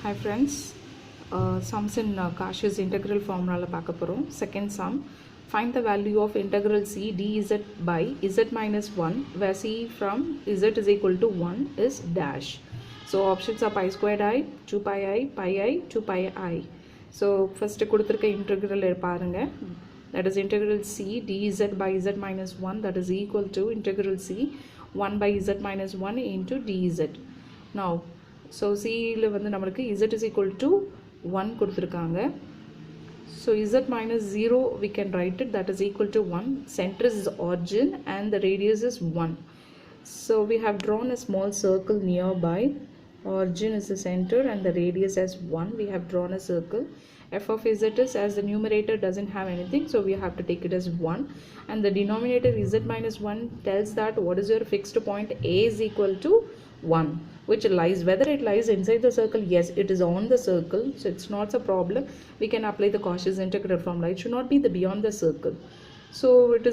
Hi friends, sums in Cauchy's integral formula பார்க்க போகிறோம். Second sum, find the value of integral c dz by z minus 1 where c from z is equal to 1 is dash. So options are pi squared I, 2 pi I, pi I, 2 pi I. So first கொடுத்திருக்க integral பாருங்க, that is integral c dz by z minus 1 that is equal to integral c 1 by z minus 1 into dz. Now so c ல வந்து நமக்கு z is equal to 1 கொடுத்திருக்காங்க. So z minus 0 we can write it, that is equal to 1. Center is origin and the radius is 1. So we have drawn a small circle nearby. Origin is the center and the radius as 1. We have drawn a circle. F of z is, as the numerator doesn't have anything, so we have to take it as 1. And the denominator z minus 1 tells that what is your fixed point a is equal to 1, which lies, whether it lies inside the circle, yes, it is on the circle, so it's not a problem. We can apply the Cauchy's integral formula. It should not be the beyond the circle, so it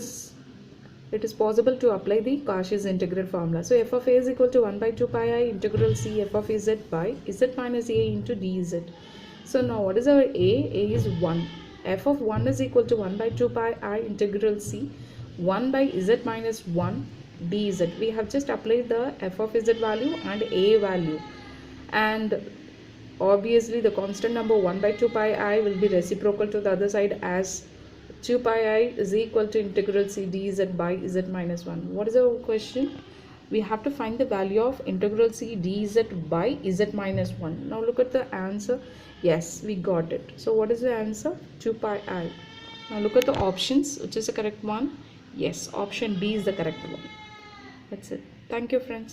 is possible to apply the Cauchy's integral formula. So f of a is equal to 1 by 2 pi I integral c f of z by z minus a into dz. So now what is our a? A is 1. F of 1 is equal to 1 by 2 pi I integral c 1 by z minus 1 dz. We have just applied the f of z value and a value, and obviously the constant number 1 by 2 pi I will be reciprocal to the other side, as 2 pi I is equal to integral c dz by z minus 1. What is our question? We have to find the value of integral c dz by z minus 1. Now look at the answer. Yes, we got it. So what is the answer? 2 pi I. Now look at the options. Which is the correct one? Yes, option B is the correct one. That's it. Thank you friends.